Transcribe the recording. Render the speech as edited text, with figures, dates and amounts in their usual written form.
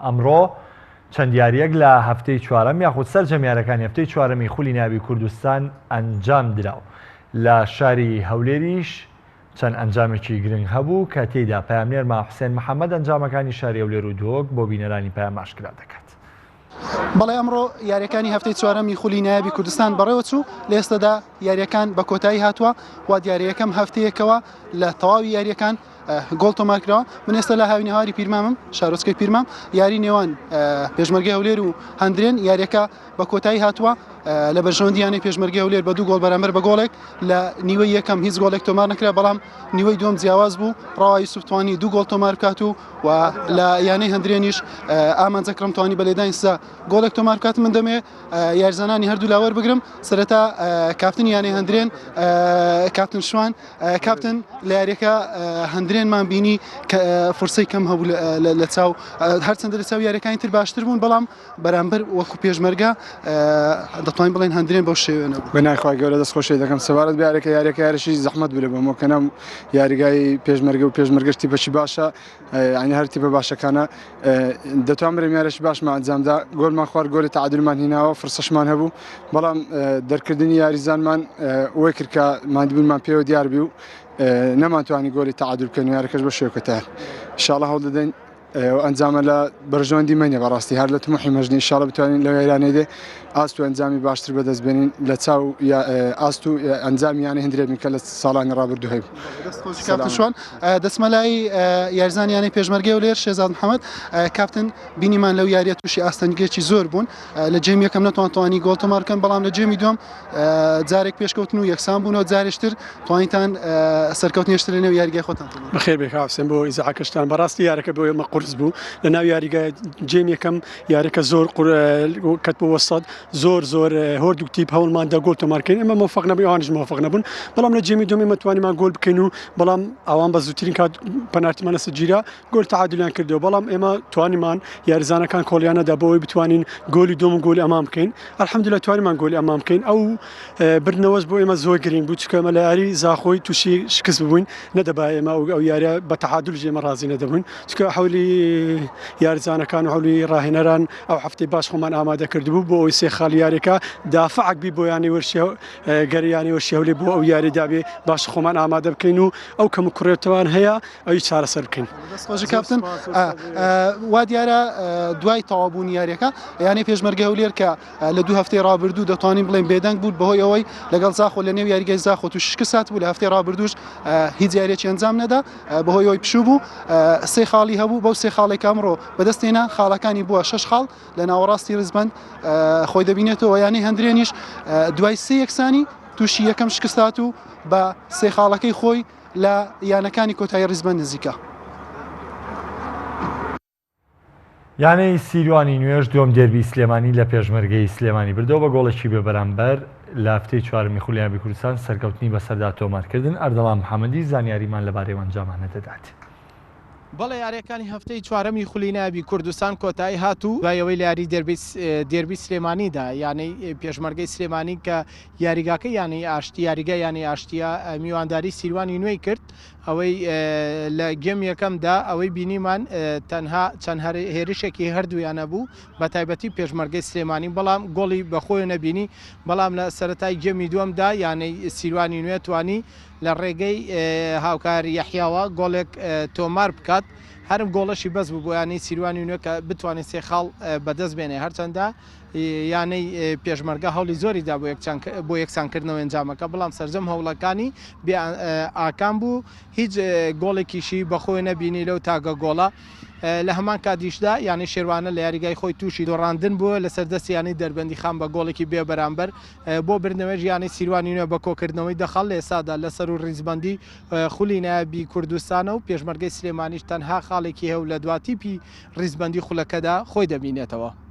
ئەمڕۆ چەند یاریەک لە هەفتەی چوارەم یاخود سەرجەمیارەکانی هەفتەی چوارەمی خولی ناوی کوردستان ئەنجام دراو. لە شاری هەولێریش چەند ئەنجامێکی گرنگ هەبوو کە تێیدا پەیامنێر ماحوسێن محەممەد ئەنجامەکانی شاری هەولێر و دۆک بۆ بینەرانی پەیام ئاشکرا دەکات. بەڵێ ئەمڕۆ یاریەکانی هەفتەی چوارەمی خولی نایابی کوردستان بەڕێوە چوو لە ئێستادا یاریەکان بە کۆتایی هاتووە و دیارەکەم هەفتەیەکەوە لە تەواوی یاریەکان گۆڵ تۆمارکراوە. من ئێستا لە هاوینەهاری پیرمامم شارۆچکەی پیرمام یاری نێوان پێشمەرگەی هەولێر و هەندرێن یاریەکە بە کۆتایی هاتووە لە بەرژەوەندیانی پێشمەرگەی هەولێر بە 2 گۆڵ بەرامبەر بە گۆڵێک لە نیوەی یەکەم هیچ گۆڵێک تۆمار نەکرا بەڵام نیوەی دوم جیاواز بوو ڕاوای یوسف توانی 2 گۆڵ تۆمار بکات و لە یانەی هەندرێنیش ئامانجەکرم توانی بەلێدانی سا گۆڵێک تۆمار بکات. من دەمێ یاریزانانی هەردوو لاوەر بگرم سەرەتا کاپتن یانەی هەندرێن کاپتن شوان کاپتن لە یاریەکە هەندرێنمان بینی فرسەی کەم هەبوو لە چاو هەرچەندە لە چاو یاریەکانی تر باشتر بوون بەڵام بەرامبەر وەکو پێشمەرگە دەتوانین بڵێن هەندرێن بەو شێوێنە بەناخوای گەورە دەستخۆشی دەکەم سەبارەت بە یاریەکە یاریشی زەحمەت بوو بۆ کەنەم یاریگای پێشمەرگە و پێشمەرگەشتی بەچی باشە ئەنی هەرتی بە باشەکانە دەتوان برێم یاریش باشمان ئەنجامدا گۆلمان خوارد گۆلی تەعادلمان هیناوە فرسەشمان هەبوو بەڵام دەرکردنی یاریزانمان وەی کرد کە مادیبوونمان پێوە دیار بوو نەمانتوانی گۆلی تەعادل بکەین و یاریەکەش بە شێوکەتە ئینشاڵڵا هەوڵ دەدەین ئەنجامە لە بەرژەوەندی منێ بەڕاستی هەر لە تموحی مەژنی ئینشاڵڵا بتوانین لەو یارانەیەدێ ئاست و ئەنجامی باشتر بەدەستبێنین لە چاو ئاست و ئەنجامی یانە هەندرێت کە لە ساڵانی ڕابردوو هەیە. کاپتن دەسمەلای یاریزانیانی پێشمەرگەی هەولێر شێزاد محەممەد کاپتن بینیمان لەو یاریە تووشی ئاستەنگێکی زۆر بوون لە جێمی یەکەم نەتوانانی گۆڵ تۆمارکەن بەڵام لە جێمی دوم جارێک پێشکەوتن و یەکسان بوونەوە جارێشتر توانیتان سەرکەوتنیشتر لە نێو یاریگای خۆتان. بەخێر بێ کاپسێن بۆ ئیزاحەکەشتان بەڕاستی یارەکە بۆ ئێمە قورس بوو لە ناو یاریگای جێمی یەکەم یارەکە زۆر کەت بۆ وەسەد زۆر هۆرد و تیپ هەوڵماندا گۆڵ تۆمارکەین ئێمە مۆفەق نەبووین ئەوانش مۆفەق نەبوون بەڵام لە جێمی دوم ئێمە توانیمان گۆڵ بکەین و بەڵام ئەوان بە زووترین کات پەنارتیمانە سەرگیرا گۆڵ تەعادلیان کردەوە بەڵام ئێمە توانیمان یاریزانەکان کۆڵیانەدا بەوەی بتوانین گۆلی دوم و گۆلی ئەمام بکەین ئەلحەمدولیلا توانیمان گۆلی ئەمام بکەین ئەو برنەوەش بۆ ئێمە زۆر گرنگ بوو چکە ئێمە لە یاری زاخۆی تووشی شکست ببووین نەدەبا ئێمە ئەو یاریە بە تەعادل ئێمە ڕازی نەدەبووین چکە هەولی یاریزانەکان و هەولی ڕاهێنەران ئەو هەفتەی باش خۆمان ئامادە کردبوو بۆ ئەوی سێ خاڵی یاریەکە دافعک بی بۆ یانی وەرشێ گەریانی وەرشێ هەولێر بۆ ئەو یاریدا بێ باش خۆمان ئامادە بکەین و ئەو کەم کوڕێتەوان هەیە ئەوی چارەسەر بکەین. کاپتن وا دیارە دوای تەوابوونی یاریەکە یانی پێشمەرگەی هەولێر کە لە 2 هەفتەی ڕابردوو دەتوانین بڵێن بێدەنگ بوو بەهۆی ئەوەی لەگەڵ زاخۆ لە نێو یاریگای زاخۆ و شکست بوو لە هەفتەی ڕابردووش هیچ یاریێکی ئەنجام نەدا بەهۆی ئەوەی پشوو بوو سێ خاڵی هەبوو بەو سێ خاڵێک ئەمڕۆ بەدەستێنا خاڵەکانی بووە 6 خاڵ لە ناوەڕاستی ڕزبەند خۆی دەبینێتەوە یانی هەندرێنیش دوای سێ یەکسانی تووشی یەکەم شکستات و بە سێ خاڵەکەی خۆی لە یانەکانی کۆتایی ڕزبەند نزیکە. یانەی سیروانی نوێژ دوم دێربی سلێمانی لە پێشمەرگەی سلێمانی بردەوە بە گۆڵێکی بێ بەرامبەر لە هەفتەی چوارمی خولی ناوی کوردستان سەرکەوتنی بەسەردا تۆمارکردن ئەردەڵام محەممەدی زانیاریمان لەبارەی ئەنجامانە دەدات. بەڵێ یاریەکانی هەفتەی چوارەمی خولی ناوی کوردستان کۆتایی هاتوو دوایەوەی یاری دێربی سلێمانیدا یانەی پێشمەرگەی سلێمانی کە یاریگاکە یانی ئاشتی یاریگە یانی ئاشتیا میوانداری سیروانی نوێی کرد ئەوەی لە گەم یەکەمدا ئەوەی بینیمان تەنها چەند هێرشێکی هەردوویانە بوو بە تایبەتی پێشمەرگەی سلێمانی بەڵام گۆڵی بەخۆی نەبینی بەڵام لە سەرەتای گەمی دووەمدا یانەی سیروانی نوێ توانی لە ڕێگەی هاوکاری یەحیاوە گۆڵێک تۆمار بکات هەرم گۆڵەشی بەس بوو بۆ یانەی سیروانی نوێ کە بتوانێت سێ خاڵ بەدەست بێنێ هەرچەندە یانەی پێشمەرگە هەوڵی زۆریدا بۆ یەکسانکردنەوە ئەنجامەکە بەڵام سەرجەم هەوڵەکانی بێ ئاکام بوو هیچ گۆڵێکیشی بەخۆی نەبینی لەو تاگە گۆڵە لە هەمان کاتیشدا یانی شێوانە لە یاریگای خۆی تووشی دۆڕاندن بووە لە سەردەستی یانی دەربەندی خام بە گۆڵێکی بێ بەرامبەر بۆ برنەوەی یانی سیروانی نوێ بە کۆکردنەوەی دەخەڵ لە ئێسادا لەسەر و ڕیزبەندی خولی نایابی کوردستانە و پێشمەرگەی سلێمانیش تەنها خاڵێکی هەو لە دواتیپی ڕیزبەندی خولەکەدا خۆی دەبینێتەوە.